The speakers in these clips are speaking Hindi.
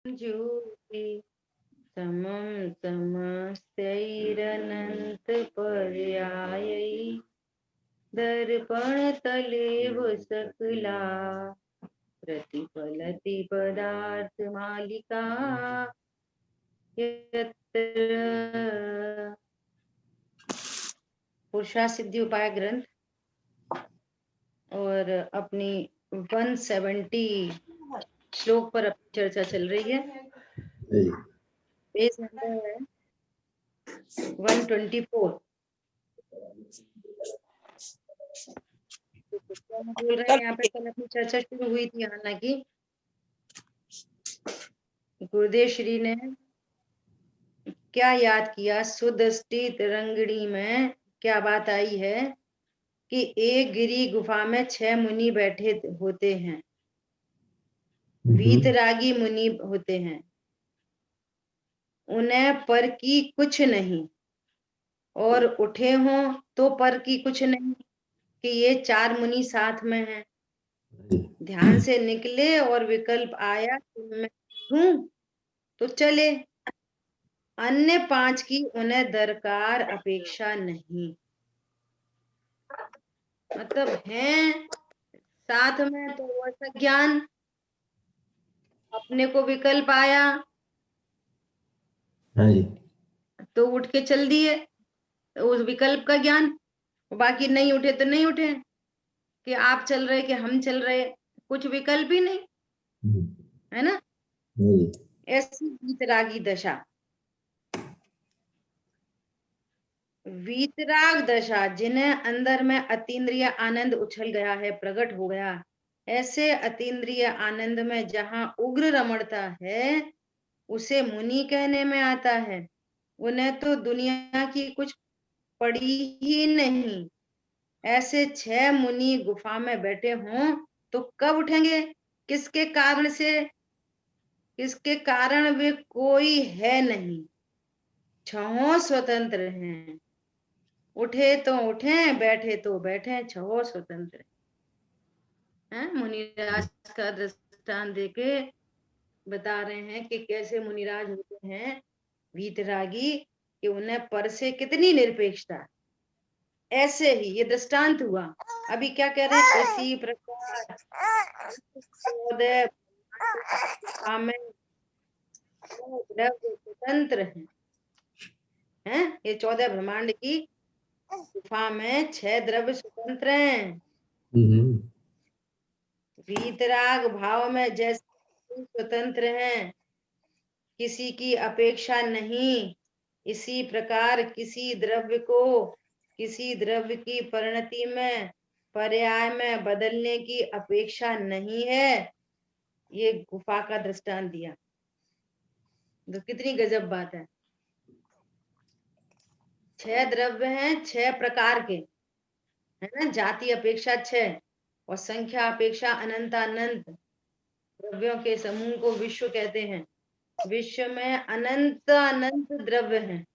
ज्योति समं समस्तैरनन्तपर्यायै दर्पणतलेव सकला प्रतिफलति पदार्थमालिका यत्र पुरुषार्थ सिद्धि उपाय ग्रंथ और अपनी 170 श्लोक पर अपनी चर्चा चल रही है। पेज नंबर है 124। बोल रहे हैं यहाँ पे कल अपनी चर्चा शुरू हुई थी, हालांकि गुरुदेव श्री ने क्या याद किया, सुदृष्टि तरंगिणी में क्या बात आई है कि एक गिरी गुफा में 6 मुनि बैठे होते हैं, वीतरागी मुनि होते हैं। उन्हें पर की कुछ नहीं, और उठे हों तो पर की कुछ नहीं कि ये 4 मुनि साथ में हैं। ध्यान से निकले और विकल्प आया कि मैं हूं तो चले, अन्य 5 की उन्हें दरकार अपेक्षा नहीं। मतलब हैं साथ में तो वैसा ज्ञान, अपने को विकल्प आया तो उठ के चल दिए, तो उस विकल्प का ज्ञान। बाकी नहीं उठे तो नहीं उठे, कि आप चल रहे कि हम चल रहे, कुछ विकल्प ही नहीं, है ना। ऐसी वीतरागी दशा, वीतराग दशा, जिन्हें अंदर में अतीन्द्रिय आनंद उछल गया है, प्रकट हो गया, ऐसे अतीन्द्रिय आनंद में जहां उग्र रमणता है, उसे मुनि कहने में आता है। उन्हें तो दुनिया की कुछ पड़ी ही नहीं। ऐसे 6 मुनि गुफा में बैठे हों तो कब उठेंगे, किसके कारण से, किसके कारण वे कोई है नहीं, छहों स्वतंत्र हैं। उठे तो उठे, बैठे तो बैठे, छहों स्वतंत्र हैं। मुनिराज का दृष्टांत देके बता रहे हैं कि कैसे मुनिराज होते हैं वीतरागी, कि उन्हें पर से कितनी निरपेक्षता। ऐसे ही ये दृष्टांत हुआ। अभी क्या कह रहे हैं, इसी प्रकार स्वतंत्र हैं। ये 14 ब्रह्मांड की गुफा में 6 द्रव्य स्वतंत्र हैं। वीतराग भाव में जैसे स्वतंत्र हैं, किसी की अपेक्षा नहीं, इसी प्रकार किसी द्रव्य को किसी द्रव्य की परिणति में, पर्याय में बदलने की अपेक्षा नहीं है। ये गुफा का दृष्टांत दिया, तो कितनी गजब बात है। 6 द्रव्य हैं, 6 प्रकार के, है ना। जाति अपेक्षा 6 और संख्या अपेक्षा अनंत अनंत द्रव्यों के समूह को विश्व कहते हैं। विश्व में अनंत अनंत द्रव्य हैं,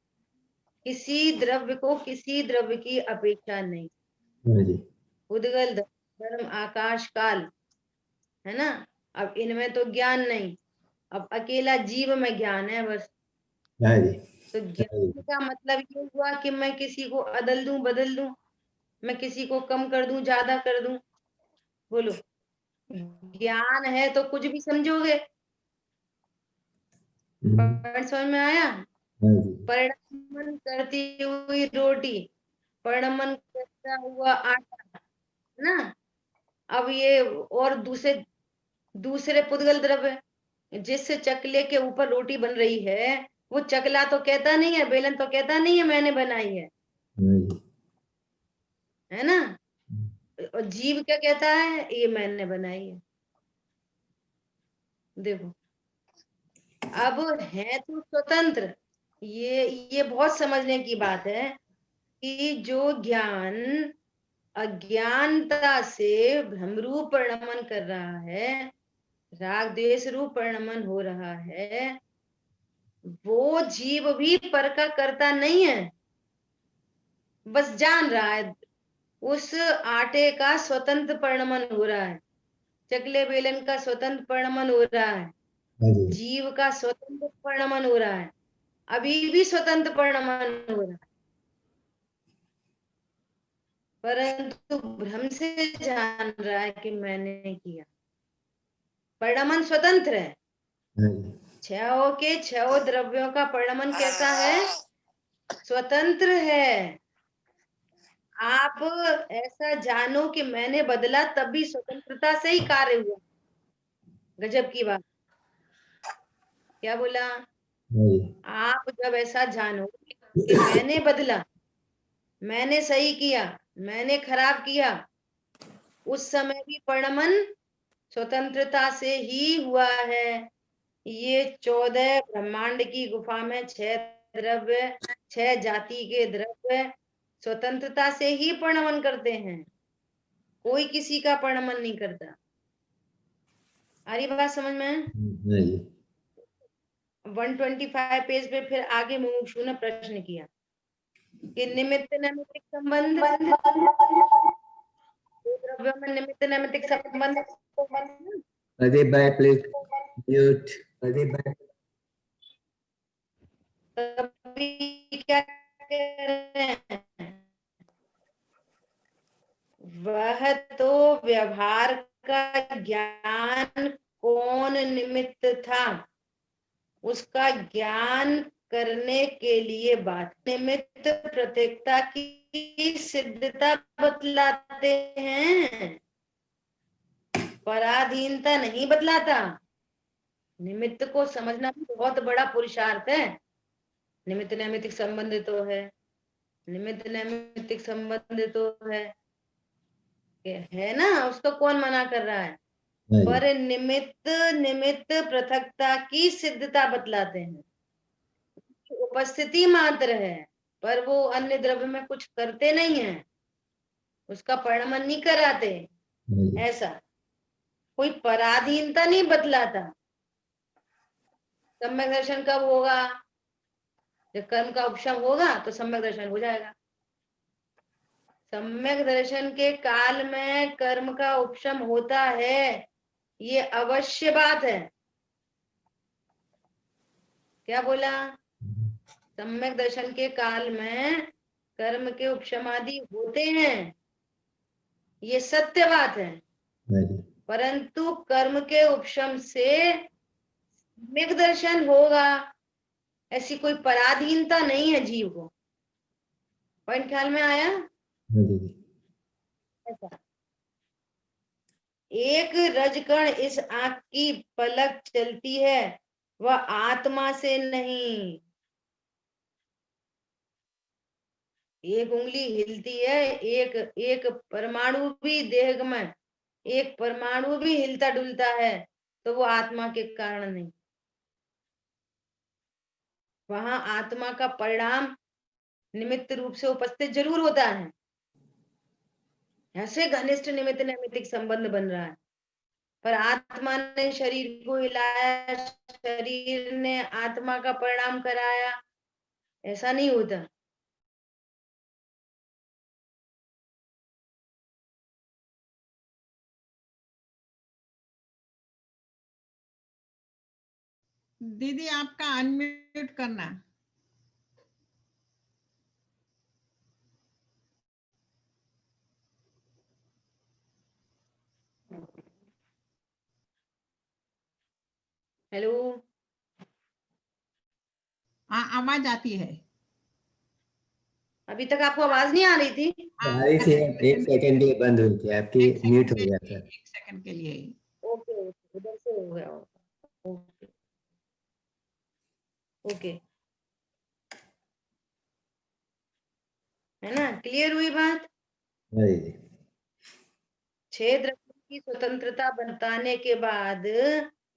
किसी द्रव्य को किसी द्रव्य की अपेक्षा नहीं। उद्गल धर्म आकाश काल, है ना। अब इनमें तो ज्ञान नहीं, अब अकेला जीव में ज्ञान है बस। तो ज्ञान का मतलब ये हुआ कि मैं किसी को अदल दूं बदल दूं, मैं किसी को कम कर दूं ज्यादा कर दूं। बोलो, ज्ञान है तो कुछ भी समझोगे। समझ में आया। परिणमन करती हुई रोटी, परिणमन करता हुआ आटा, है ना। अब ये और दूसरे दूसरे पुद्गल द्रव्य, जिससे चकले के ऊपर रोटी बन रही है, वो चकला तो कहता नहीं है, बेलन तो कहता नहीं है मैंने बनाई है ना। और जीव क्या कहता है, ये मैंने बनाई है। देखो, अब है तो स्वतंत्र। ये बहुत समझने की बात है कि जो ज्ञान अज्ञानता से भ्रमरूप परिणमन कर रहा है, राग द्वेष रूप परिणमन हो रहा है, वो जीव भी पर का करता नहीं है, बस जान रहा है। उस आटे का स्वतंत्र परिणमन हो रहा है, चकले बेलन का स्वतंत्र परिणमन हो रहा है, जीव का स्वतंत्र परिणमन हो रहा है, अभी भी स्वतंत्र परिणमन हो रहा है, परंतु भ्रम से जान रहा है कि मैंने किया। परिणमन स्वतंत्र है, क्षयों के क्षय द्रव्यों का परिणमन कैसा है? स्वतंत्र है। आप ऐसा जानो कि मैंने बदला, तब भी स्वतंत्रता से ही कार्य हुआ। गजब की बात। क्या बोला? आप जब ऐसा जानो कि मैंने बदला, मैंने सही किया, मैंने खराब किया, उस समय भी परिणमन स्वतंत्रता से ही हुआ है। ये 14 ब्रह्मांड की गुफा में 6 द्रव्य, 6 जाति के द्रव्य स्वतंत्रता से ही परिणमन करते हैं, कोई किसी का परिणमन नहीं करता। आ रही बात समझ में? 125 पेज पे फिर आगे मुमुक्षु ने प्रश्न किया कि निमित्त नैमित्तिक संबंध, दो द्रव्यों में निमित्त नैमित्तिक संबंध। Pradeep bhai, please mute. Pradeep bhai. तभी क्या कह रहे हैं? वह तो व्यवहार का ज्ञान कौन निमित्त था, उसका ज्ञान करने के लिए बात निमित्त प्रत्यक्षता की सिद्धता बतलाते हैं, पराधीनता नहीं बतलाता। निमित्त को समझना भी बहुत बड़ा पुरुषार्थ है। निमित्त नैमित्तिक संबंध तो है, निमित्त नैमित्तिक संबंध तो है ना, उसको कौन मना कर रहा है? पर निमित्त निमित्त पृथकता की सिद्धता बतलाते हैं। उपस्थिति मात्र है, पर वो अन्य द्रव्य में कुछ करते नहीं है, उसका परिणमन नहीं कराते। ऐसा कोई पराधीनता नहीं बतलाता। सम्यक दर्शन कब होगा? जब कर्म का उपशम होगा तो सम्यक दर्शन हो जाएगा। सम्यक दर्शन के काल में कर्म का उपशम होता है, ये अवश्य बात है। क्या बोला? सम्यक दर्शन के काल में कर्म के उपशमादि होते हैं, ये सत्य बात है। परंतु कर्म के उपशम से सम्यक दर्शन होगा, ऐसी कोई पराधीनता नहीं है जीव को। पॉइंट ख्याल में आया? ऐसा एक रजकण इस आंख की पलक चलती है, वह आत्मा से नहीं। एक उंगली हिलती है, एक एक परमाणु भी देह में, एक परमाणु भी हिलता डुलता है, तो वो आत्मा के कारण नहीं। वहां आत्मा का परिणाम निमित्त रूप से उपस्थित जरूर होता है। ऐसे घनिष्ठ निमित्त नैमित्तिक संबंध बन रहा है, पर आत्मा ने शरीर को हिलाया, शरीर ने आत्मा का परिणाम कराया, ऐसा नहीं होता। दीदी आपका अनम्यूट करना। हेलो, हाँ आवाज आती है। अभी तक आपको आवाज नहीं आ रही थी? हाँ, आ रही थी, एक सेकंड के लिए बंद हुई थी, आपकी म्यूट हो गया था। 1 सेकंड के लिए। ओके, उधर से हो गया होगा। ओके ओके, है ना? क्लियर हुई बात? 6 द्रव्यों की स्वतंत्रता बताने के बाद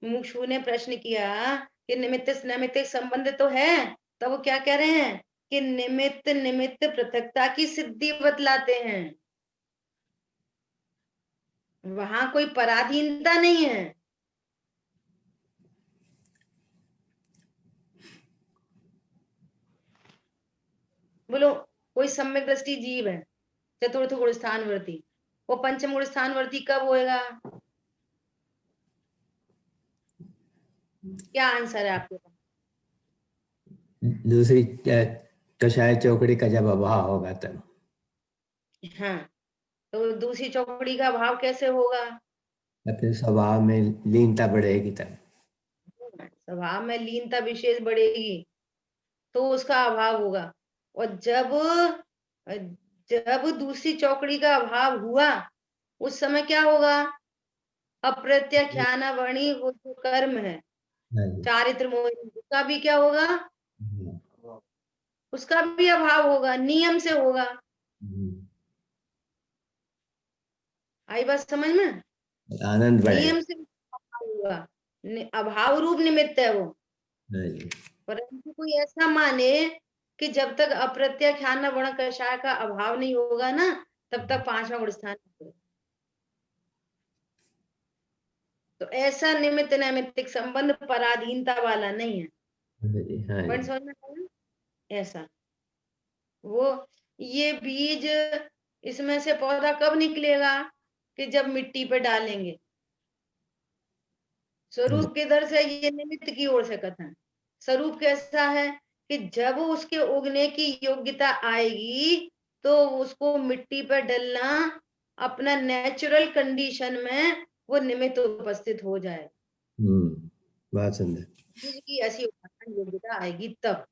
मुमुक्षु ने प्रश्न किया कि निमित्त नैमित्तिक संबंध तो है, तो वो क्या कह रहे हैं कि निमित्त निमित्त पृथकता की सिद्धि बतलाते हैं, वहां कोई पराधीनता नहीं है। बोलो, कोई सम्यक दृष्टि जीव है, चतुर्थ गुण स्थानवर्ती, वो पंचम गुण स्थानवर्ती कब होएगा? क्या आंसर है आपके पास? दूसरी कषाय चौकड़ी का जब अभाव होगा तब। हाँ, तो दूसरी चौकड़ी का भाव कैसे होगा? अपने स्वभाव में लीनता बढ़ेगी तब। स्वभाव में लीनता विशेष बढ़ेगी तो उसका अभाव होगा। और जब दूसरी चौकड़ी का अभाव हुआ उस समय क्या होगा? अप्रत्याख्यानावणी वो जो कर्म है, हाँ जी। चारित्र मोह, उसका भी क्या होगा? उसका भी अभाव होगा, नियम से होगा। आई बात समझ में? आनंद बढ़ेगा। नियम से अभाव होगा, अभाव रूप निमित्त है वो। हाँ जी। परंतु कोई ऐसा माने कि जब तक अप्रत्याख्यान वर्ण कषाय का अभाव नहीं होगा ना, तब तक पांचवा गुण स्थान नहीं होगा। तो ऐसा निमित्त नैमित्तिक संबंध पराधीनता वाला नहीं है। हाँ जी। हाँ पॉइंट जी। समझ में आया? ऐसा वो ये बीज, इसमें से पौधा कब निकलेगा? कि जब मिट्टी पे डालेंगे। स्वरूप किधर से? ये निमित्त की ओर से कथन। स्वरूप कैसा है कि जब उसके उगने की योग्यता आएगी तो उसको मिट्टी पर डलना अपना नेचुरल कंडीशन में वो निमित्त उपस्थित हो जाए। बहुत सुंदर। बीज की ऐसी उपादान योग्यता आएगी तब।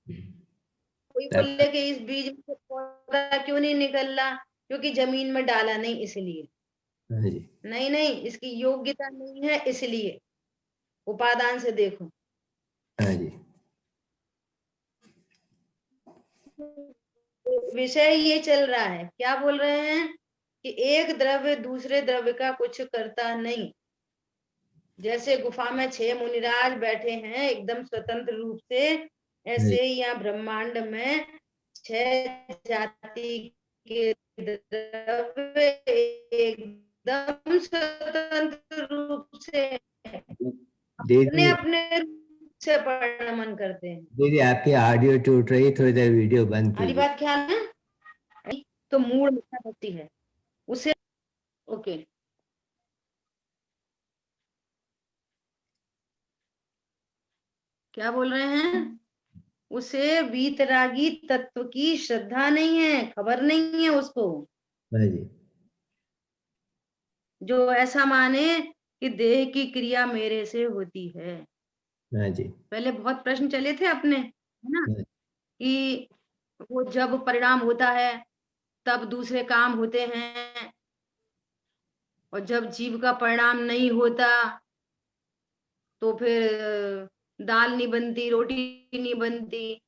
कोई तब बोले कि इस बीज में से पौधा क्यों नहीं निकल रहा? क्योंकि जमीन में डाला नहीं इसलिए। हाँ जी। नहीं नहीं, इसकी योग्यता नहीं है इसलिए। उपादान से देखो। हाँ जी। विषय ये चल रहा है, क्या बोल रहे हैं? कि एक द्रव्य दूसरे द्रव्य का कुछ करता नहीं। जैसे गुफा में 6 मुनिराज बैठे हैं एकदम स्वतंत्र रूप से, ऐसे ही यहाँ ब्रह्मांड में 6 जाति के द्रव्य एकदम स्वतंत्र रूप से अपने दीदी, अपने रूप से परिणमन करते हैं। दीदी आपकी ऑडियो टूट रही, थोड़ी देर वीडियो बंद हमारी कीजिए। बात ख्याल है? तो मूड मिथ्या भक्ति है उसे। ओके, क्या बोल रहे हैं? उसे वीतरागी तत्व की श्रद्धा नहीं है, खबर नहीं है उसको। हाँ जी। जो ऐसा माने कि देह की क्रिया मेरे से होती है। हाँ जी। पहले बहुत प्रश्न चले थे अपने, है ना? हाँ कि वो जब परिणाम होता है तब दूसरे काम होते हैं, और जब जीव का परिणाम नहीं होता तो फिर दाल नहीं बनती, रोटी नहीं बनती,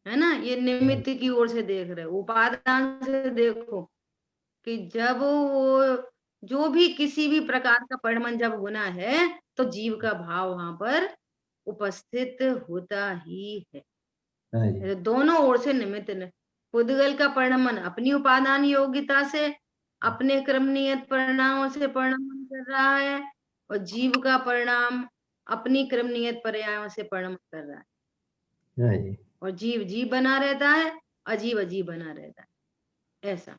है ना? ये निमित्त की ओर से देख रहे हो। उपादान से देखो कि जब वो जो भी किसी भी प्रकार का परिणमन जब होना है तो जीव का भाव वहां पर उपस्थित होता ही है। हाँ जी। तो दोनों ओर से निमित्त ने पुद्गल का परिणमन अपनी उपादान योग्यता से अपने क्रमनियत परिणामों से परिणमन कर रहा है, और जीव का परिणाम अपनी क्रमनियत पर्यायों से परिणमन कर रहा है। हाँ जी। और जीव जीव बना रहता है, अजीब अजीब बना रहता है। ऐसा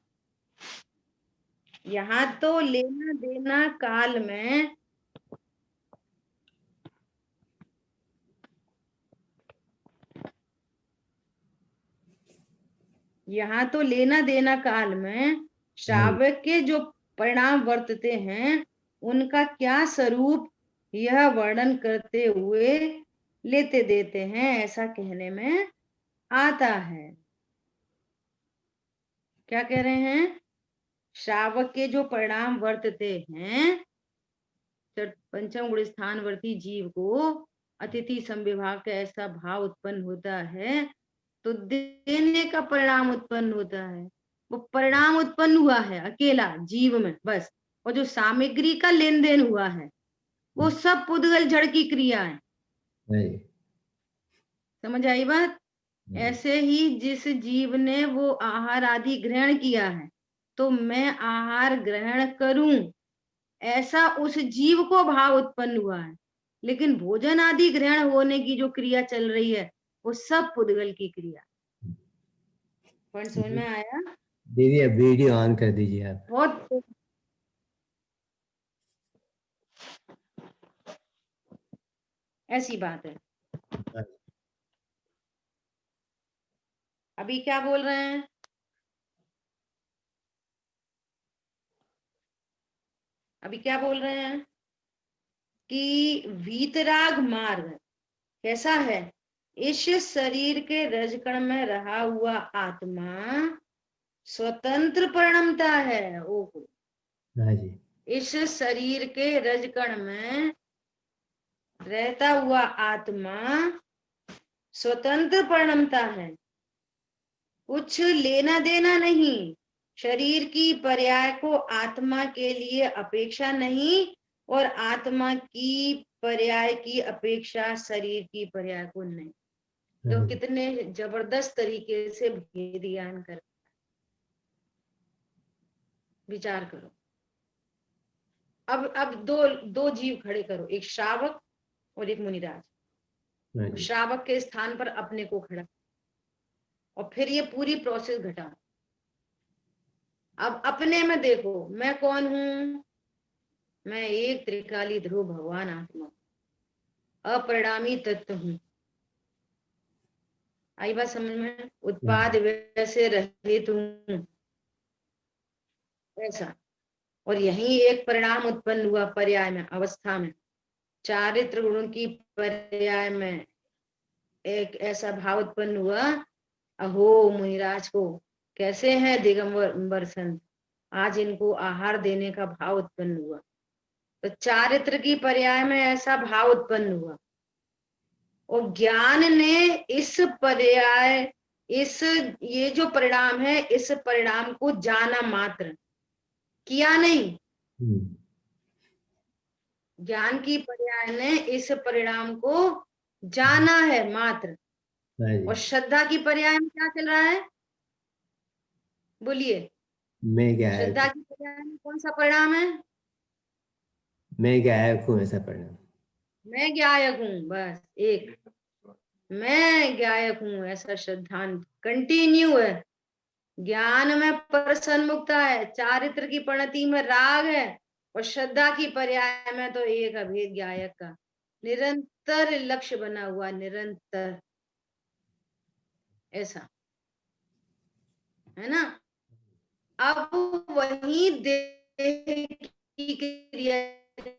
यहाँ तो लेना देना काल में यहाँ तो लेना देना काल में श्रावक के जो परिणाम वर्तते हैं उनका क्या स्वरूप, यह वर्णन करते हुए लेते देते हैं, ऐसा कहने में आता है। क्या कह रहे हैं? श्रावक के जो परिणाम वर्तते हैं, पंचम गुण स्थानवर्ती जीव को अतिथि संविभाग का ऐसा भाव उत्पन्न होता है तो देने का परिणाम उत्पन्न होता है। वो परिणाम उत्पन्न हुआ है अकेला जीव में बस, और जो सामग्री का लेन देन हुआ है वो सब पुद्गल जड़ की क्रिया है। हाँ जी। समझ आई बात? ऐसे ही जिस जीव ने वो आहार आदि ग्रहण किया है तो मैं आहार ग्रहण करूं, ऐसा उस जीव को भाव उत्पन्न हुआ है। लेकिन भोजन आदि ग्रहण होने की जो क्रिया चल रही है वो सब पुद्गल की क्रिया। पॉइंट समझ में आया? दीदी अब वीडियो ऑन कर दीजिए आप। बहुत ऐसी बात है। हाँ जी। अभी क्या बोल रहे हैं? अभी क्या बोल रहे हैं कि वीतराग मार्ग कैसा है? इस शरीर के रजकण में रहा हुआ आत्मा स्वतंत्र परिणमता है। ओहो, हाँ जी। इस शरीर के रजकण में रहता हुआ आत्मा स्वतंत्र परिणमता है, कुछ लेना देना नहीं। शरीर की पर्याय को आत्मा के लिए अपेक्षा नहीं, और आत्मा की पर्याय की अपेक्षा शरीर की पर्याय को नहीं। हाँ तो जी। कितने जबरदस्त तरीके से भेद ज्ञान कर, विचार करो। अब दो दो जीव खड़े करो, एक श्रावक और एक मुनिराज। हाँ जी। श्रावक के स्थान पर अपने को खड़ा, और फिर ये पूरी प्रोसेस घटा। अब अपने में देखो, मैं कौन हूं? मैं एक त्रिकाली ध्रुव भगवान आत्मा, अपरिणामी तत्व हूं। आई बात समझ में? उत्पाद वैसे रहित हूं, ऐसा। और यही एक परिणाम उत्पन्न हुआ पर्याय में, अवस्था में, चारित्र गुणों की पर्याय में एक ऐसा भाव उत्पन्न हुआ। अहो मुनिराज को कैसे हैं दिगंबर संत, आज इनको आहार देने का भाव उत्पन्न हुआ। तो चारित्र की पर्याय में ऐसा भाव उत्पन्न हुआ, और ज्ञान ने इस पर्याय, इस ये जो परिणाम है, इस परिणाम को जाना मात्र, किया नहीं। ज्ञान की पर्याय ने इस परिणाम को जाना है मात्र। हाँ जी। और श्रद्धा की पर्याय में क्या चल रहा है? बोलिए। मैं क्या है? श्रद्धा की पर्याय में कौन सा परिणाम है? मैं गायक हूँ, ऐसा परिणाम। मैं गायक हूँ, बस एक, मैं गायक हूँ ऐसा श्रद्धांत कंटिन्यू है। ज्ञान में प्रसन्नमुक्ता है, चारित्र की परिणति में राग है, और श्रद्धा की पर्याय में तो एक अभेद गायक का निरंतर लक्ष्य बना हुआ, निरंतर, ऐसा है ना। अब वही देह की क्रिया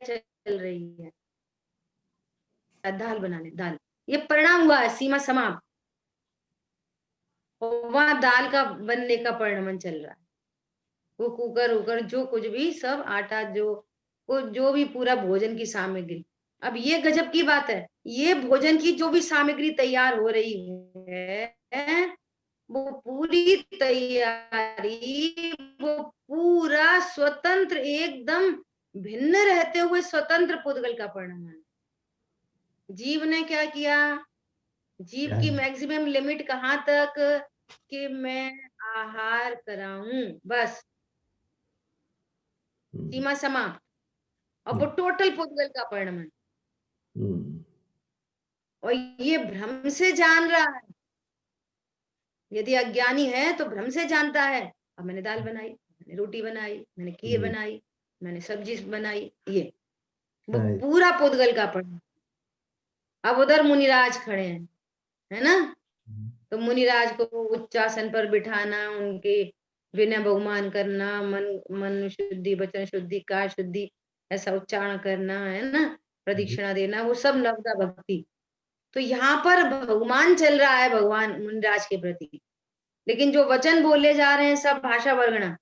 चल रही है, दाल बनाने, दाल, ये परिणाम हुआ है, सीमा समाप्त। वहां दाल का बनने का परिणमन चल रहा है। वो कुकर उकर जो कुछ भी सब आटा, जो भी पूरा भोजन की सामग्री। अब ये गजब की बात है, ये भोजन की जो भी सामग्री तैयार हो रही है, वो पूरी तैयारी, वो पूरा स्वतंत्र, एकदम भिन्न रहते हुए स्वतंत्र पुद्गल का परिणाम है। जीव ने क्या किया? जीव की मैक्सिमम लिमिट कहाँ तक? कि मैं आहार कराऊं, बस, सीमा समाप्त। अब वो टोटल पुद्गल का परिणाम, और ये भ्रम से जान रहा है। यदि अज्ञानी है तो भ्रम से जानता है। अब मैंने दाल बनाई, मैंने रोटी बनाई, मैंने खीर बनाई, मैंने सब्जी बनाई, ये वो पूरा पुद्गल का परिणाम। अब उधर मुनिराज खड़े हैं, है ना। तो मुनिराज को उच्चासन पर बिठाना, उनके विनय बहुमान करना, मन शुद्धि, वचन शुद्धि, काय शुद्धि, ऐसा उच्चारण करना, है ना, प्रदक्षिणा देना, वो सब नवदा भक्ति। तो यहाँ पर बहुमान चल रहा है भगवान मुनिराज के प्रति, लेकिन जो वचन बोले जा रहे हैं सब भाषा वर्गणा,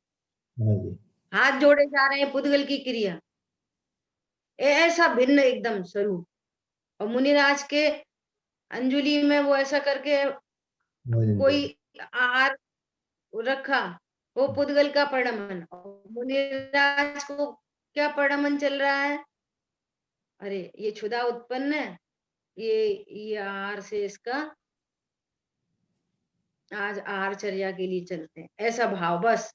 हाथ जोड़े जा रहे हैं, पुद्गल की क्रिया, ऐसा भिन्न एकदम स्वरूप। और मुनिराज के अंजुलि में वो ऐसा करके कोई आहार रखा, वो पुद्गल का परिणमन। मुनिराज को क्या परिणमन चल रहा है? अरे ये क्षुधा उत्पन्न है, ये आहार से इसका, आज आहारचर्या के लिए चलते हैं, ऐसा भाव बस।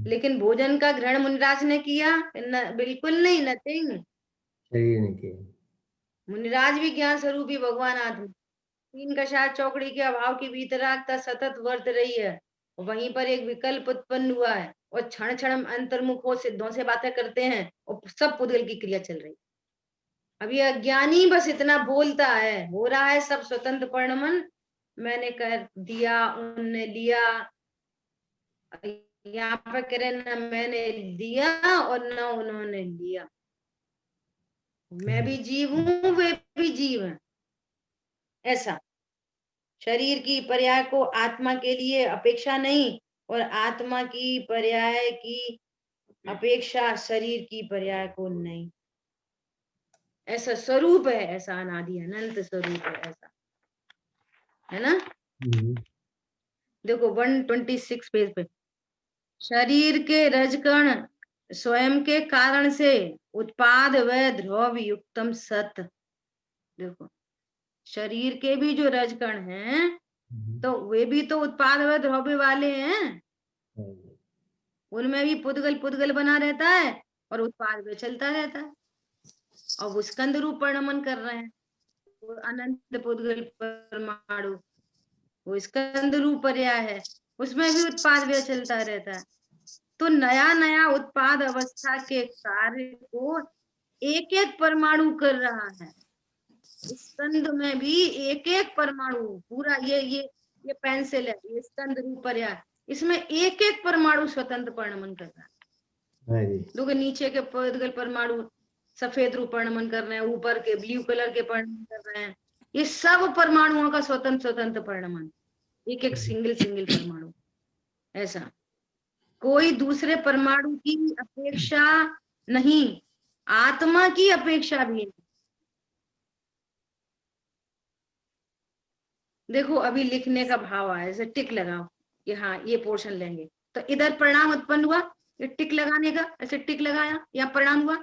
लेकिन भोजन का ग्रहण मुनिराज ने किया? बिल्कुल नहीं, नथिंग। शरीर ने किया। मुनिराज भी ज्ञान स्वरूप ही भगवान आत्मा, तीन कषाय चौकड़ी के अभाव की वीतरागता सतत वर्त रही है। वहीं पर एक विकल्प उत्पन्न हुआ है, और क्षण क्षण अंतर्मुख हो सिद्धों से बातें करते हैं, और सब पुद्गल की क्रिया चल रही। अभी अज्ञानी बस इतना बोलता है, हो रहा है सब स्वतंत्र परिणमन, मैंने कर दिया, उनने लिया। यहाँ पे कह रहे ना मैंने दिया और ना उन्होंने लिया। मैं भी जीव हूं, वे भी जीव हैं। ऐसा शरीर की पर्याय को आत्मा के लिए अपेक्षा नहीं, और आत्मा की पर्याय की अपेक्षा शरीर की पर्याय को नहीं। ऐसा स्वरूप है, ऐसा अनादि अनंत स्वरूप है, ऐसा है ना। देखो 126 पेज पे, शरीर के रजकण स्वयं के कारण से उत्पाद व ध्रुव युक्तम सत। देखो शरीर के भी जो रजकण हैं तो वे भी तो उत्पाद व ध्रुव वाले हैं, उनमें भी पुद्गल पुद्गल बना रहता है और उत्पाद में चलता रहता है। और वो स्कंद रूप परिणमन कर रहे हैं, वो अनंत पुद्गल परमाणु, वो स्कंद रूप पर्याय है, उसमें भी उत्पाद व्यय चलता रहता है। तो नया नया उत्पाद अवस्था के कार्य को एक एक परमाणु कर रहा है। स्कंद में भी एक एक परमाणु पूरा, ये पेंसिल है, ये स्कंद रूप पर्याय, इसमें एक एक परमाणु स्वतंत्र परिणमन कर रहा है। देखो नीचे के पुद्गल परमाणु सफेद रूप परिणमन कर रहे हैं, ऊपर के ब्लू कलर के परिणमन कर रहे हैं। ये सब परमाणुओं का स्वतंत्र स्वतंत्र परिणमन, एक एक सिंगल सिंगल परमाणु। ऐसा कोई दूसरे परमाणु की अपेक्षा नहीं, आत्मा की अपेक्षा भी नहीं। देखो अभी लिखने का भाव आया, जैसे टिक लगाओ कि हाँ ये पोर्शन लेंगे, तो इधर परिणाम उत्पन्न हुआ, ये टिक लगाने का, ऐसे टिक लगाया या परिणाम हुआ,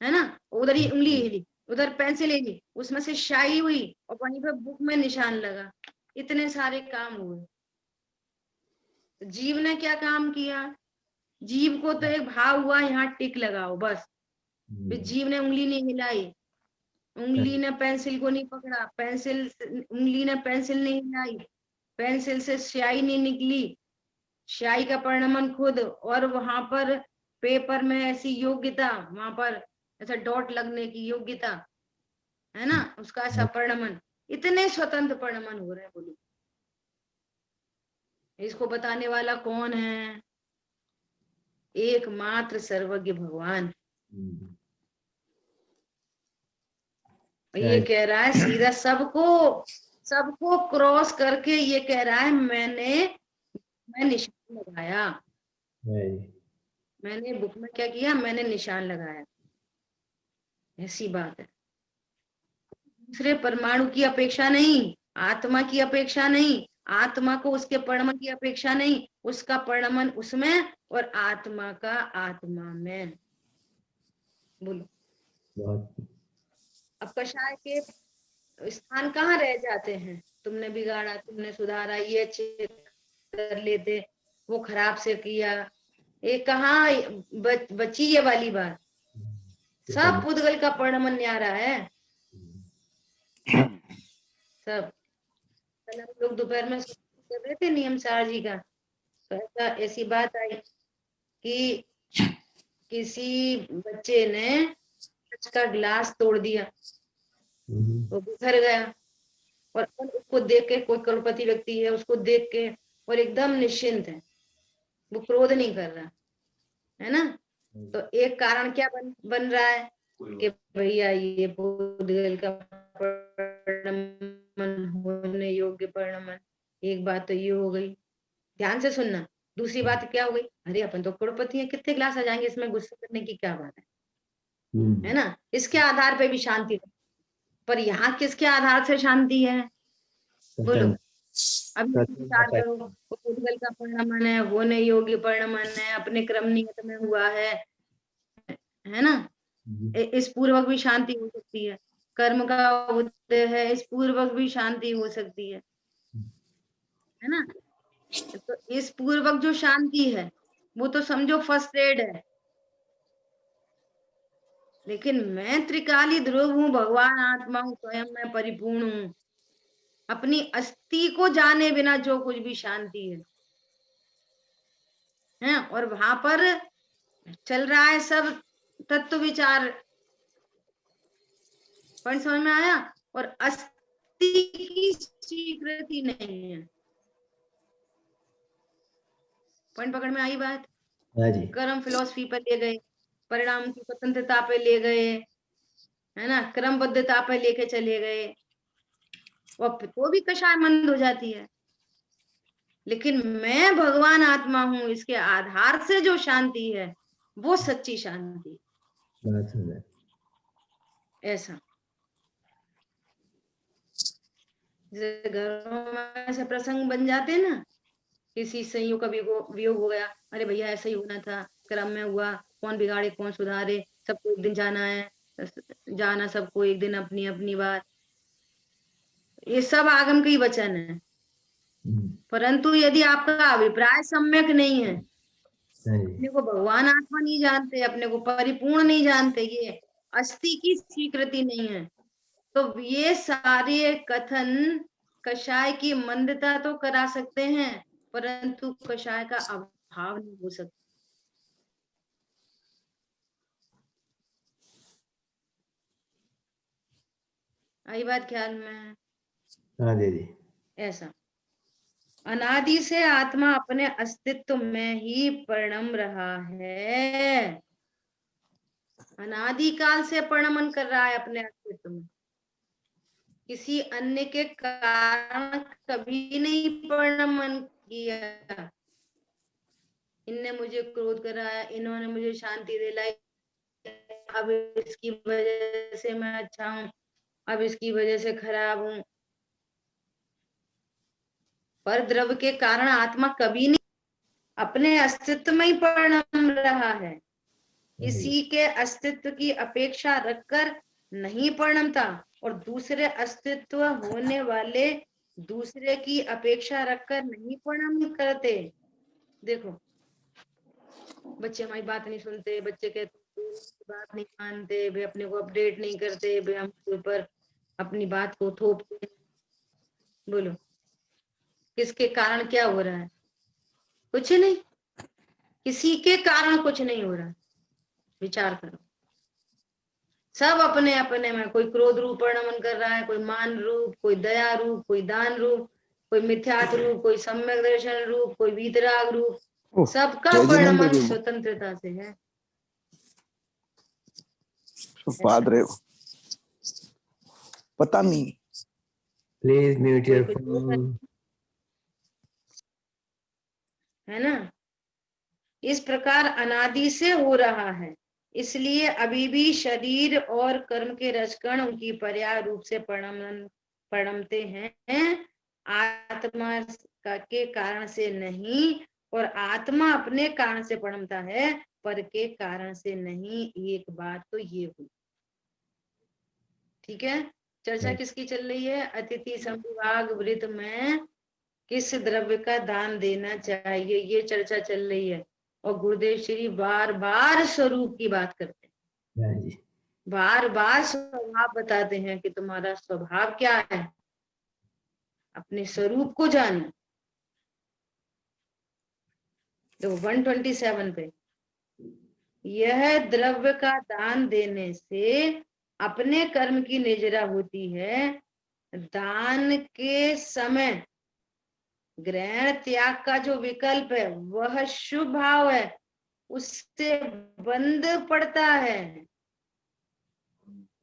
है ना। उधर ही उंगली हिली, उधर पेंसिल हिली, उसमें से स्याही हुई और वहीं पर बुक में निशान लगा, इतने सारे काम हुए। जीव ने क्या काम किया, जीव को तो एक भाव हुआ यहाँ टिक लगाओ बस, जीव ने उंगली नहीं हिलाई, उंगली ने पेंसिल को नहीं पकड़ा, उंगली ने पेंसिल नहीं हिलाई, पेंसिल से स्याही नहीं निकली, स्याही का परिणमन खुद, और वहां पर पेपर में ऐसी योग्यता, वहां पर ऐसा डॉट लगने की योग्यता, है ना, उसका ऐसा परिणमन, इतने स्वतंत्र परिणमन हो रहे हैं। बोलो इसको बताने वाला कौन है, एकमात्र सर्वज्ञ भगवान। ये कह रहा है सीधा सबको सबको क्रॉस करके, ये कह रहा है मैं निशान लगाया, मैंने बुक में क्या किया, मैंने निशान लगाया। ऐसी बात है, दूसरे परमाणु की अपेक्षा नहीं, आत्मा की अपेक्षा नहीं, आत्मा को उसके परिणमन की अपेक्षा नहीं, उसका परिणमन उसमें और आत्मा का आत्मा में। बोलो अब कषाय के स्थान कहाँ रह जाते हैं, तुमने बिगाड़ा, तुमने सुधारा, ये अच्छे कर लेते, वो खराब से किया, ये कहाँ बची ये वाली बात। सब पुद्गल का परिणमन न्यारा है सब। कल हम लोग दोपहर में कर रहे थे नियम सार जी का, तो ऐसी बात आई कि किसी बच्चे ने कांच का गिलास तोड़ दिया, वो बिखर गया, और उसको देख के, कोई करोड़पति व्यक्ति है, उसको देख के और एकदम निश्चिंत है, वो क्रोध नहीं कर रहा है ना। तो एक कारण क्या बन रहा है कि भैया ये पुद्गल का परिणमन होने योग्य परिणमन। एक बात तो ये हो गई, ध्यान से सुनना। दूसरी बात क्या हो गई, अरे अपन तो करोड़पति हैं, कितने गिलास आ जाएंगे, इसमें गुस्सा करने की क्या बात है ना। इसके आधार पे भी शांति, पर यहाँ किसके आधार से शांति है, बोलो। अब विचार करो, वो पुद्गल का परिणमन है, होने योग्य परिणमन है, अपने क्रम नियत में हुआ है ना। इस पूर्वक भी शांति हो सकती है, कर्म का उदय है, इस पूर्वक भी शांति हो सकती है ना। तो इस पूर्वक जो शांति है वो तो समझो फर्स्ट एड है, लेकिन मैं त्रिकाली ध्रुव हूँ, भगवान आत्मा हूँ, स्वयं मैं परिपूर्ण हूँ, अपनी अस्थि को जाने बिना जो कुछ भी शांति है, और वहां पर चल रहा है सब तत्व विचार, पॉइंट समझ में आया? और अस्थि की स्वीकृति नहीं है। पॉइंट पकड़ में आई बात? हाँ जी। कर्म फिलॉसफी पर ले गए, परिणाम की स्वतंत्रता पे ले गए, है ना, क्रमबद्धता पे लेके चले गए, और तो भी कषाय मंद हो जाती है। लेकिन मैं भगवान आत्मा हूं, इसके आधार से जो शांति है वो सच्ची शांति। बात सुना। ऐसा जैसे घरों में ऐसे प्रसंग बन जाते ना, किसी संयोग का वियोग हो गया, अरे भैया ऐसा ही होना था, क्रम में हुआ, कौन बिगाड़े कौन सुधारे, सबको एक दिन जाना है, जाना सबको एक दिन अपनी अपनी बात। ये सब आगम के ही वचन है। परंतु यदि आपका अभिप्राय सम्यक नहीं है, हाँ जी। अपने को भगवान आत्मा नहीं जानते, अपने को परिपूर्ण नहीं जानते, ये अस्थि की स्वीकृति नहीं है, तो ये सारे कथन कषाय की मंदता तो करा सकते हैं, परंतु कषाय का अभाव नहीं हो सकता। आई बात ख्याल में? हाँ दीदी। ऐसा अनादि से आत्मा अपने अस्तित्व में ही परिणम रहा है, अनादि काल से परिणमन कर रहा है अपने अस्तित्व में, किसी अन्य के कारण कभी नहीं परिणमन किया। इनने मुझे क्रोध कराया, इन्होंने मुझे शांति दिलाई, अब इसकी वजह से मैं अच्छा हूं, अब इसकी वजह से खराब हूं। पर द्रव्य के कारण आत्मा कभी नहीं अपने अस्तित्व में ही परिणम रहा है, इसी के अस्तित्व की अपेक्षा रखकर नहीं परिणमता, और दूसरे अस्तित्व होने वाले दूसरे की अपेक्षा रखकर नहीं परिणम करते। देखो बच्चे हमारी बात नहीं सुनते, बच्चे कहते बात नहीं मानते, वे अपने को अपडेट नहीं करते, वे हम ऊपर अपनी बात को थोपते। बोलो किसके कारण क्या हो रहा है? कुछ नहीं, किसी के कारण कुछ नहीं हो रहा। विचार करो, सब अपने अपने में, कोई क्रोध रूप परिणमन कर रहा है, कोई मान रूप, कोई दया रूप, कोई दान रूप, कोई मिथ्यात रूप, कोई सम्यक दर्शन रूप, कोई वीतराग रूप, सबका परिणमन स्वतंत्रता से है। padre पता नहीं। प्लीज म्यूट योर फोन, है ना? इस प्रकार अनादि से हो रहा है, इसलिए अभी भी शरीर और कर्म के रजकण उनकी पर्याय रूप से परिणमते हैं, आत्मा के कारण से नहीं, और आत्मा अपने कारण से परिणमता है, पर के कारण से नहीं। एक बात तो ये हुई, ठीक है? चर्चा किसकी चल रही है? अतिथि संविभाग वृत्त में किस द्रव्य का दान देना चाहिए, ये चर्चा चल रही है। और गुरुदेव श्री बार बार स्वरूप की बात करते हैं, बार बार स्वभाव बताते हैं कि तुम्हारा स्वभाव क्या है, अपने स्वरूप को जानो। तो 127 पे, यह द्रव्य का दान देने से अपने कर्म की निजरा होती है, दान के समय ग्रहण त्याग का जो विकल्प है वह शुभ भाव है, उससे बंध पड़ता है,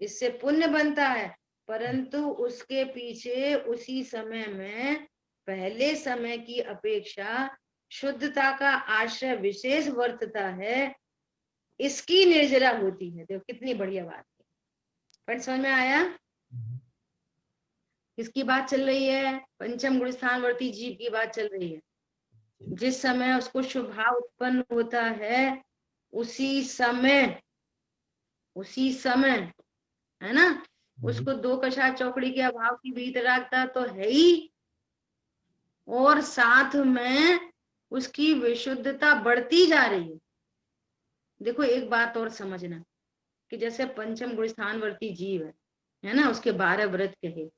इससे पुण्य बनता है, परंतु उसके पीछे उसी समय में पहले समय की अपेक्षा शुद्धता का आश्रय विशेष वर्तता है, इसकी निर्जरा होती है। देखो कितनी बढ़िया बात है। पर समझ में आया किसकी बात चल रही है? पंचम गुण स्थानवर्ती जीव की बात चल रही है। जिस समय उसको शुभ भाव उत्पन्न होता है, उसी समय है ना, उसको दो कषाय चौकड़ी के अभाव की भीत रखता तो है ही, और साथ में उसकी विशुद्धता बढ़ती जा रही है। देखो एक बात और समझना कि जैसे पंचम गुण स्थानवर्ती जीव है ना, उसके 12 व्रत कहे,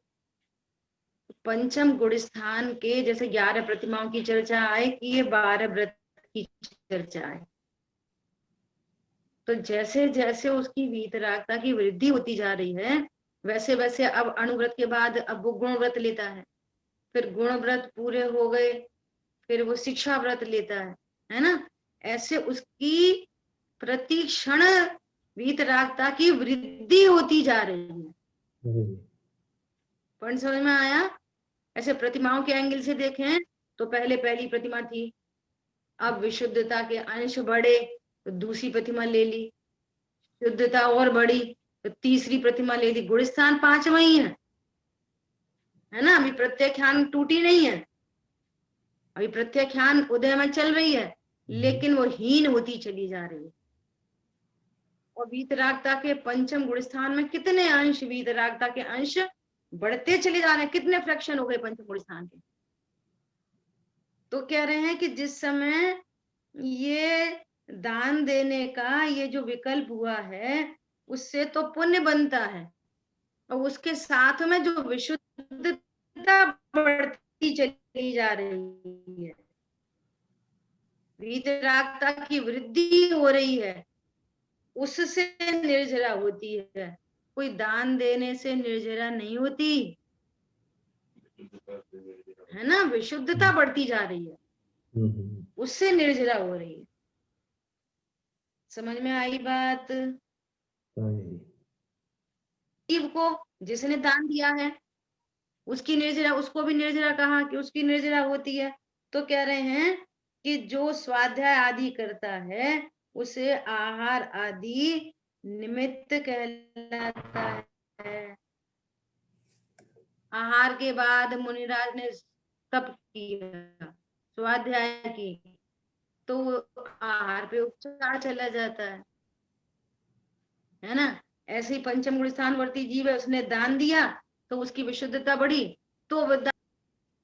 पंचम गुण स्थान के जैसे 11 प्रतिमाओं की चर्चा आए कि ये 12 व्रत की चर्चा आए, तो जैसे जैसे उसकी वीतरागता की वृद्धि होती जा रही है, वैसे वैसे अब अणुव्रत के बाद अब वो गुण व्रत लेता है, फिर गुण व्रत पूरे हो गए, फिर वो शिक्षा व्रत लेता है ना। ऐसे उसकी प्रति क्षण वीतरागता की वृद्धि होती जा रही है। पॉइंट समझ में आया? ऐसे प्रतिमाओं के एंगल से देखें तो पहले पहली प्रतिमा थी, अब विशुद्धता के अंश बढ़े तो दूसरी प्रतिमा ले ली, शुद्धता और बढ़ी तो तीसरी प्रतिमा ले ली। गुण स्थान 5वां ही है ना। अभी प्रत्याख्यान टूटी नहीं है, अभी प्रत्याख्यान उदय में चल रही है, लेकिन वो हीन होती चली जा रही है। और वीतरागता के पंचम गुण स्थान में कितने अंश वीतरागता के अंश बढ़ते चले जा रहे हैं, कितने फ्रैक्शन हो गए पंचम गुण स्थान के। तो कह रहे हैं कि जिस समय ये दान देने का ये जो विकल्प हुआ है, उससे तो पुण्य बनता है, और उसके साथ में जो विशुद्धता बढ़ती चली जा रही है, वीतरागता की वृद्धि हो रही है, उससे निर्जरा होती है। कोई दान देने से निर्जरा नहीं होती है ना। विशुद्धता बढ़ती जा रही है, उससे निर्जरा हो रही है। समझ में आई बात? जीव को जिसने दान दिया है उसकी निर्जरा, उसको भी निर्जरा कहा कि उसकी निर्जरा होती है। तो कह रहे हैं कि जो स्वाध्याय आदि करता है उसे आहार आदि निमित्त कहलाता है। आहार के बाद मुनिराज ने तप किया, स्वाध्याय की, तो आहार पे उपचार चला जाता है ना। ऐसे ही पंचम गुण स्थानवर्ती जीव है, उसने दान दिया तो उसकी विशुद्धता बढ़ी। तो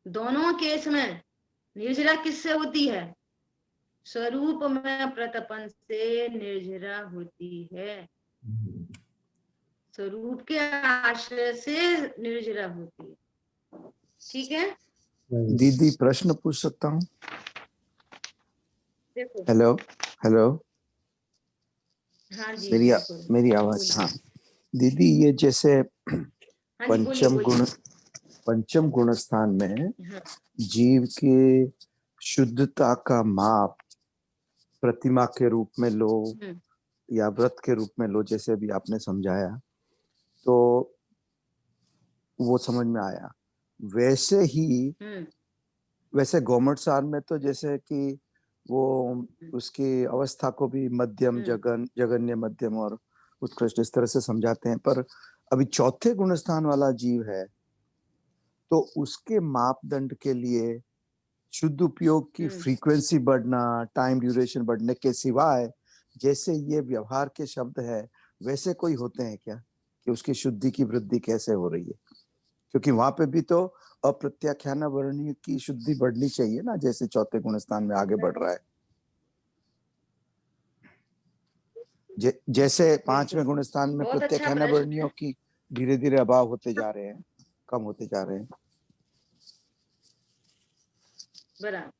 दोनों केस में निर्जरा किससे होती है? स्वरूप में प्रतपन से निर्जरा होती है, स्वरूप के आश्रय से निर्जरा होती है। ठीक है दीदी प्रश्न पूछ सकता हूँ? देखो। हेलो हेलो, हाँ जी मेरी आवाज? हाँ दीदी, ये जैसे हाँ जी, बोलिए। पंचम गुण स्थान में हाँ। जीव के शुद्धता का माप प्रतिमा के रूप में लो या व्रत के रूप में लो, जैसे भी आपने समझाया, तो वो समझ में आया। वैसे ही वैसे गवर्नमेंट साल में तो जैसे कि वो उसकी अवस्था को भी मध्यम, जगन्य, मध्यम और उत्कृष्ट इस तरह से समझाते हैं। पर अभी चौथे गुण स्थान वाला जीव है, तो उसके मापदंड के लिए शुद्ध उपयोग की फ्रीक्वेंसी बढ़ना, टाइम ड्यूरेशन बढ़ने के सिवाय जैसे ये व्यवहार के शब्द है, वैसे कोई होते हैं क्या कि उसकी शुद्धि की वृद्धि कैसे हो रही है? क्योंकि वहां पे भी तो अप्रत्याख्यान वर्णीय की शुद्धि बढ़नी चाहिए ना, जैसे चौथे गुण स्थान में आगे बढ़ रहा है। जैसे पांचवें गुण स्थान में प्रत्याख्यान वर्णियों की धीरे धीरे अभाव होते जा रहे हैं, कम होते जा रहे हैं। बराबर।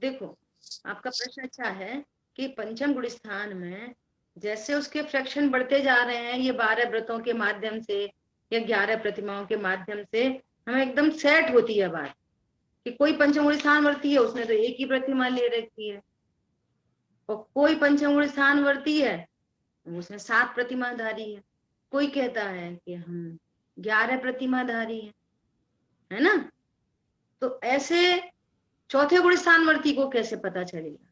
देखो, आपका प्रश्न अच्छा है कि पंचम गुण स्थान में जैसे उसके फ्रैक्शन बढ़ते जा रहे हैं, ये 12 व्रतों के माध्यम से या 11 प्रतिमाओं के माध्यम से हमें एकदम सेट होती है बात कि कोई पंचम गुण स्थान वर्ती है, उसने तो एक ही प्रतिमा ले रखी है, और कोई पंचम गुण स्थान वर्ती है, उसने 7 प्रतिमाधारी है। कोई कहता है कि हम 11 प्रतिमाधारी है ना। तो ऐसे चौथे गुण स्थानवर्ती को कैसे पता चलेगा?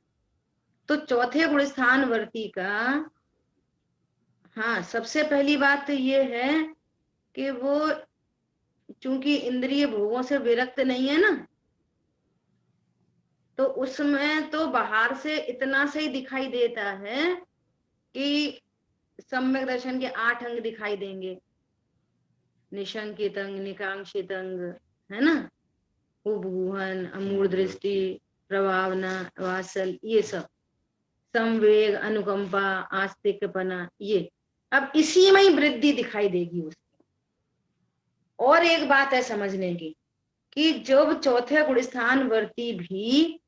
तो चौथे गुण स्थानवर्ती का, हाँ, सबसे पहली बात तो ये है कि वो चूंकि इंद्रिय भोगों से विरक्त नहीं है ना, तो उसमें तो बाहर से इतना सही दिखाई देता है कि सम्यक दर्शन के 8 अंग दिखाई देंगे, निशंकित अंग, निकांक्षित अंग, है ना, उपगुहन, अमूढ़ दृष्टि, प्रभावना, वासल, ये सब, संवेग, अनुकंपा, आस्तिकपना, ये अब इसी में ही वृद्धि दिखाई देगी उसकी। और एक बात है समझने की कि जब चौथे गुण स्थान वर्ती भी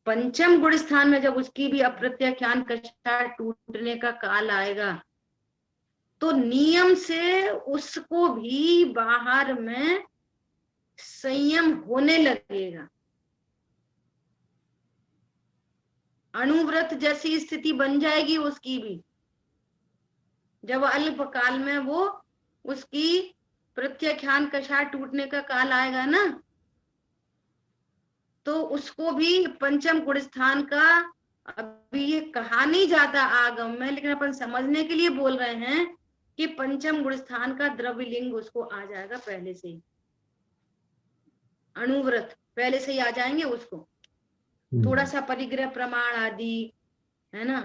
पंचम गुण स्थान में जब उसकी भी अप्रत्याख्यान कक्षा टूटने का काल आएगा, तो नियम से उसको भी बाहर में संयम होने लगेगा। अणुव्रत जैसी स्थिति बन जाएगी उसकी भी, जब अल्प काल में वो उसकी प्रत्याख्यान कषाय टूटने का काल आएगा ना, तो उसको भी पंचम गुण स्थान का, अभी ये कहा नहीं जाता आगम में, लेकिन अपन समझने के लिए बोल रहे हैं कि पंचम गुण स्थान का द्रव्य लिंग उसको आ जाएगा पहले से ही, अणुव्रत पहले से ही आ जाएंगे उसको। थोड़ा सा परिग्रह प्रमाण आदि है ना,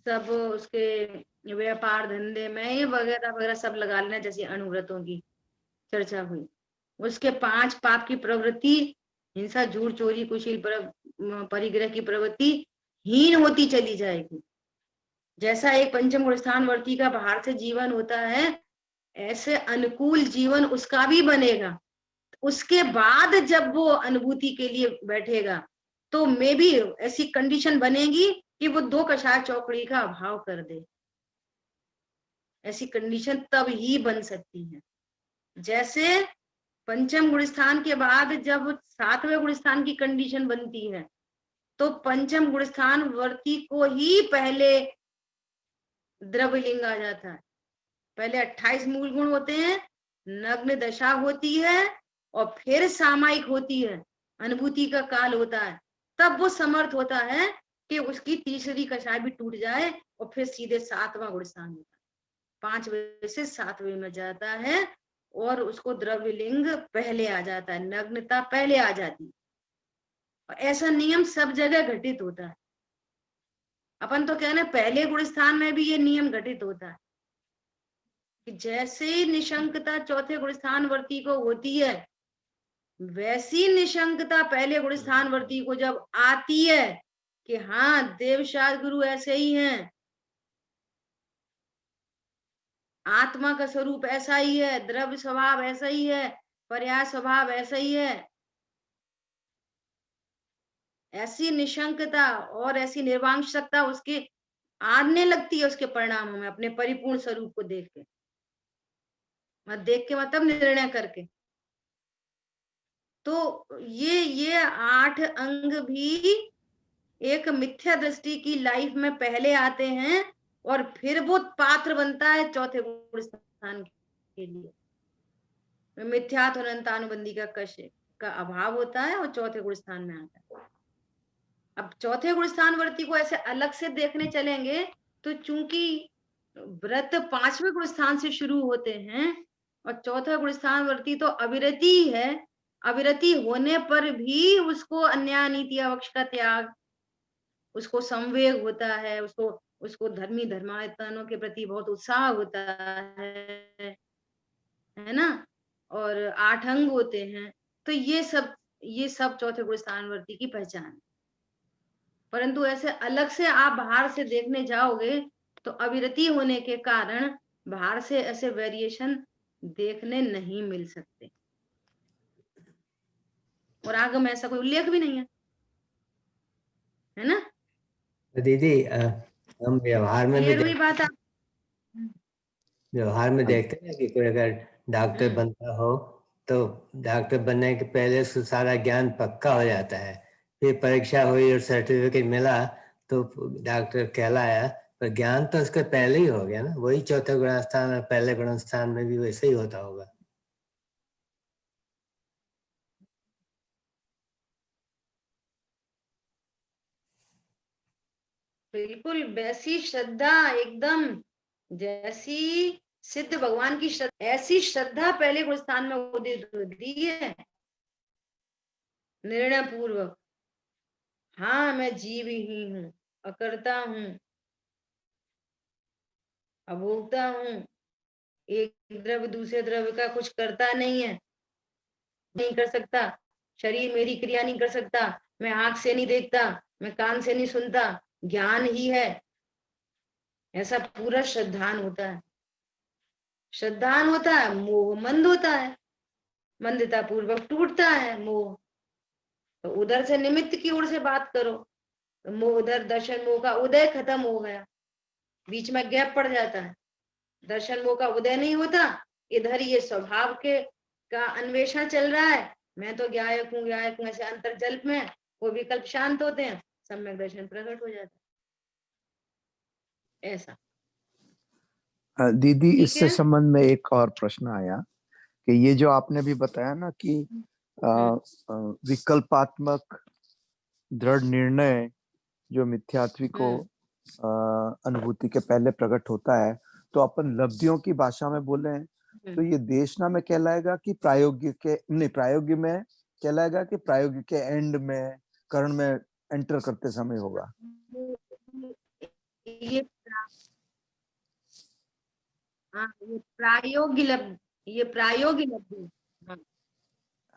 सब उसके व्यापार धंधे में ये वगैरह वगैरह सब लगा लेना, जैसे अणुव्रतों की चर्चा हुई। उसके 5 पाप की प्रवृत्ति, हिंसा, झूठ, चोरी, कुशील, परिग्रह की प्रवृत्ति हीन होती चली जाएगी। जैसा एक पंचम गुण स्थान वर्ती का बाहर से जीवन होता है, ऐसे अनुकूल जीवन उसका भी बनेगा। उसके बाद जब वो अनुभूति के लिए बैठेगा तो मे भी ऐसी कंडीशन बनेगी कि वो 2 कषाय चौकड़ी का अभाव कर दे। ऐसी कंडीशन तब ही बन सकती है। जैसे पंचम गुण स्थान के बाद जब 7वें गुण स्थान की कंडीशन बनती है, तो पंचम गुण स्थान वर्ती को ही पहले द्रव्यलिंग आ जाता है। पहले 28 मूल गुण होते हैं, नग्न दशा होती है और फिर सामायिक होती है, अनुभूति का काल होता है। तब वो समर्थ होता है कि उसकी तीसरी कषाय भी टूट जाए और फिर सीधे 7वां गुण स्थान होता है, 5वें से 7वें में जाता है और उसको द्रव्यलिंग पहले आ जाता है, नग्नता पहले आ जाती है। और ऐसा नियम सब जगह घटित होता है। अपन तो कहने पहले गुण स्थान में भी ये नियम घटित होता है कि जैसे ही निशंकता चौथे गुण स्थान वर्ती को होती है, वैसी निशंकता पहले गुण स्थान वर्ती को जब आती है कि हाँ देवशाद गुरु ऐसे ही हैं, आत्मा का स्वरूप ऐसा ही है, द्रव्य स्वभाव ऐसा ही है, पर्याय स्वभाव ऐसा ही है, ऐसी निशंकता और ऐसी निर्वांशकता उसके आने लगती है उसके परिणामों में, अपने परिपूर्ण स्वरूप को देख के, देख के मतलब निर्णय करके। तो ये 8 अंग भी एक मिथ्या दृष्टि की लाइफ में पहले आते हैं और फिर वो पात्र बनता है चौथे गुण स्थान के लिए। मिथ्यात्व अनंतानुबंधी का कश का अभाव होता है और चौथे गुण स्थान में आता है। अब चौथे गुण स्थान वर्ती को ऐसे अलग से देखने चलेंगे तो चूंकि व्रत 5वें गुण स्थान से शुरू होते हैं और चौथा गुण स्थान वर्ती तो अविरति है, अविरति होने पर भी उसको अन्याय नीति अवक्ष का त्याग, उसको संवेग होता है, उसको धर्मी धर्मायतनों के प्रति बहुत उत्साह होता है ना, और 8 अंग होते हैं। तो ये सब चौथे गुण स्थान वर्ती की पहचान है। परंतु ऐसे अलग से आप बाहर से देखने जाओगे तो अविरति होने के कारण बाहर से ऐसे वेरिएशन देखने नहीं मिल सकते, और आगम में ऐसा कोई उल्लेख भी नहीं है ना। तो दीदी हम व्यवहार में भी हुई बात आप। व्यवहार में देखते हैं कि कोई अगर डॉक्टर बनता हो तो डॉक्टर बनने के पहले उसको सारा ज्ञान पक्का हो जाता है, फिर परीक्षा हुई और सर्टिफिकेट मिला तो डॉक्टर कहलाया, पर ज्ञान तो उसके पहले ही हो गया ना। वही चौथे गुण स्थान और पहले गुण स्थान में भी वैसे ही होता होगा। बिल्कुल वैसी श्रद्धा, एकदम जैसी सिद्ध भगवान की श्रद्धा, ऐसी श्रद्धा पहले गुण स्थान में उदित होती है निर्णय पूर्वक। हाँ मैं जीव ही हूँ, अकर्ता हूँ, अभोक्ता हूँ, एक द्रव्य दूसरे द्रव्य का कुछ करता नहीं है, नहीं कर सकता, शरीर मेरी क्रिया नहीं कर सकता, मैं आंख से नहीं देखता, मैं कान से नहीं सुनता, ज्ञान ही है, ऐसा पूरा श्रद्धान होता है। श्रद्धान होता है, मोह मंद होता है, मंदता पूर्वक टूटता है मोह। तो उधर से निमित्त की ओर से बात करो तो मोह, उधर दर्शन मोह का उदय खत्म हो गया, बीच में गैप पड़ जाता है, दर्शन वो का उदय नहीं होता, इधर ये स्वभाव के का अन्वेषण चल रहा है, मैं तो ज्ञायक हूँ ऐसे अंतर्जल्प में वो विकल्प शांत होते हैं, सम्यक दर्शन प्रकट हो जाता है। ऐसा दीदी, ठीक इससे है। संबंध में एक और प्रश्न आया कि ये जो आपने भी बताया ना कि विकल्पात्मक दृढ़ निर्णय जो मिथ्यात्वी को अनुभूति के पहले प्रकट होता है, तो अपन लब्धियों की भाषा में बोले तो ये देशना में कहलाएगा कि प्रायोगिक के नहीं, प्रायोगिक में कहलाएगा कि प्रायोगिक के एंड में कर्ण में एंटर करते समय होगा? ये हाँ, ये प्रायोगिक लब्धि। हाँ,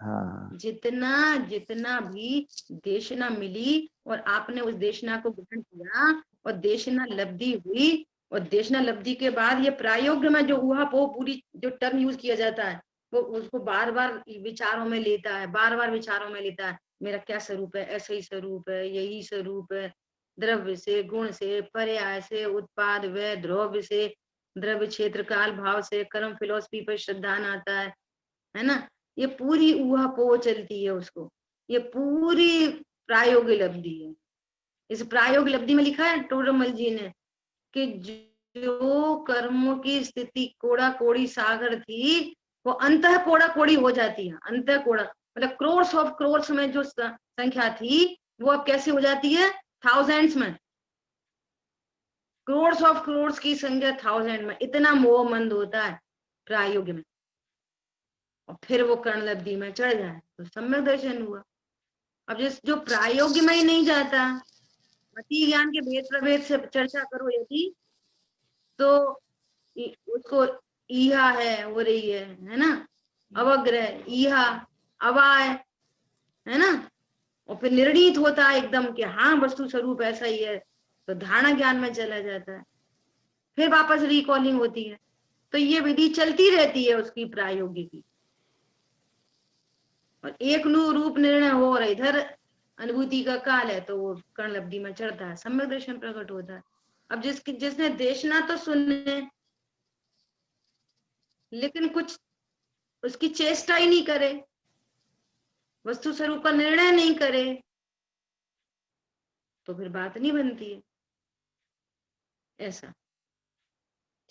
हाँ, जितना भी देशना मिली और आपने उस देशना को ग्रहण किया और देशना लब्धि हुई, और देशना लब्धि के बाद ये प्रायोग में जो हुआ वो पूरी जो टर्म यूज किया जाता है वो उसको बार बार विचारों में लेता है, बार बार विचारों में लेता है, मेरा क्या स्वरूप है, ऐसा ही स्वरूप है, यही स्वरूप है, द्रव्य से, गुण से, पर्याय से, उत्पाद व द्रव्य से, द्रव्य क्षेत्र काल भाव से, कर्म फिलोसफी पर श्रद्धान आता है ना। ये पूरी ऊहापोह चलती है उसको, ये पूरी प्रायोगिक लब्धि है। इस प्रायोगिक लब्धि में लिखा है टोडरमल जी ने कि जो कर्मों की स्थिति कोड़ा कोड़ी सागर थी वो अंतः कोड़ा कोड़ी हो जाती है, अंतः कोड़ा मतलब क्रोर्स ऑफ क्रोर्स में जो संख्या थी वो अब कैसे हो जाती है, थाउजेंड्स में, क्रोर्स ऑफ क्रोर्स की संख्या थाउजेंड में, इतना मोह मंद होता है प्रायोगिक में, और फिर वो कर्ण लब्धि में चढ़ जाए तो सम्यक दर्शन हुआ। अब जो प्रायोगिक में ही नहीं जाता, मति ज्ञान के भेद प्रभेद से चर्चा करो यदि तो उसको ईहा है हो रही है ना, अवग्रह ईहा अवाय है ना, और फिर निर्णीत होता है एकदम कि हाँ वस्तु स्वरूप ऐसा ही है, तो धारणा ज्ञान में चला जाता है, फिर वापस रिकॉलिंग होती है। तो ये विधि चलती रहती है उसकी प्रायोगिक की, और एक रूप निर्णय हो और इधर अनुभूति का काल है तो वो कर्ण लब्धि में चढ़ता है, सम्यक दर्शन प्रकट होता है। अब जिसने देशना तो सुने लेकिन कुछ उसकी चेष्टा ही नहीं करे, वस्तु स्वरूप का निर्णय नहीं करे, तो फिर बात नहीं बनती है। ऐसा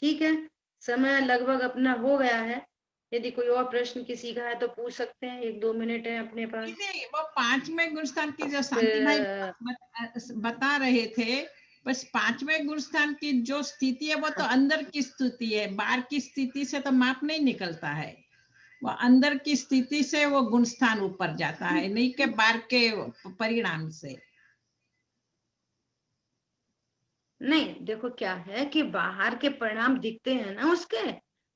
ठीक है, समय लगभग अपना हो गया है, यदि कोई और प्रश्न किसी का है तो पूछ सकते हैं, 1-2 मिनट है अपने पास। वो 5वें गुणस्थान की जो शांति भाई बता रहे थे, बस 5वें गुणस्थान की जो स्थिति है वो तो अंदर की स्थिति है, बाहर की स्थिति से तो माप नहीं निकलता है, वो अंदर की स्थिति से वो गुणस्थान ऊपर जाता है, नहीं के बाहर के परिणाम से। नहीं, देखो क्या है कि बाहर के परिणाम दिखते हैं ना उसके,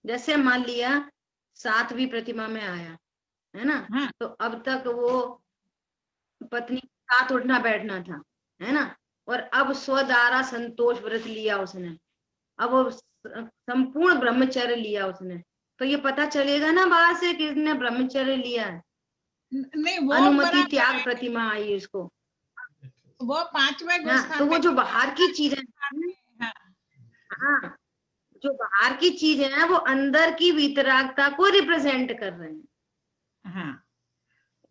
जैसे मान लिया 7वीं प्रतिमा में आया है ना, हाँ, तो अब तक वो पत्नी के साथ उठना बैठना था है ना, और अब स्वदारा संतोष व्रत लिया उसने, अब वो संपूर्ण ब्रह्मचर्य लिया उसने, तो ये पता चलेगा ना बाहर से किसने ब्रह्मचर्य लिया है। नहीं वो अनुमति बराबर त्याग है, प्रतिमा आई उसको, वो 5वें हाँ, तो गुणस्थान वो में जो बाहर की चीज है, हाँ, हाँ, जो बाहर की चीज है वो अंदर की वीतरागता को रिप्रेजेंट कर रहे हैं। हाँ,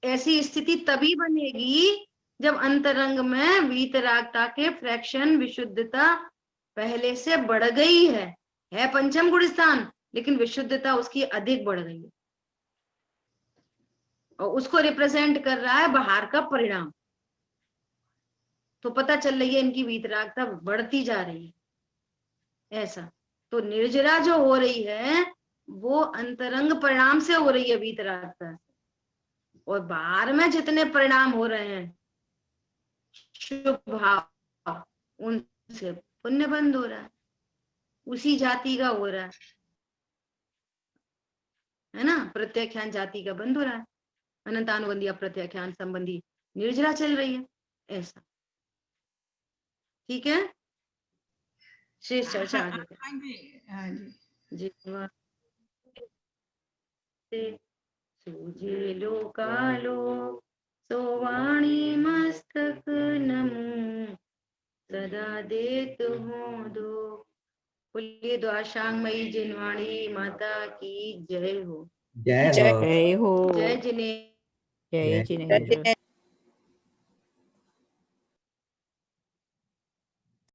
ऐसी स्थिति तभी बनेगी जब अंतरंग में वीतरागता के फ्रैक्शन विशुद्धता पहले से बढ़ गई है पंचम गुण स्थान, लेकिन विशुद्धता उसकी अधिक बढ़ गई है, और उसको रिप्रेजेंट कर रहा है बाहर का परिणाम, तो पता चल रही है इनकी वीतरागता बढ़ती जा रही है। ऐसा तो निर्जरा जो हो रही है वो अंतरंग परिणाम से हो रही है वीतरागता से, और बाहर में जितने परिणाम हो रहे हैं शुभ भाव उनसे पुण्य बंद हो रहा है, उसी जाति का हो रहा है ना, प्रत्याख्यान जाति का बंद हो रहा है, अनंतानुबंधी अप्रत्याख्यान संबंधी निर्जरा चल रही है। ऐसा ठीक है, शेष चर्चा आगे जी। सूझे लोकालो सोवाणी मस्तक नमो सदा देत हो दो बोलिए द्वाशांगमयी जिनवाणी माता की जय हो। जय हो। जय हो। जय जिने जय जिनेन्द्र।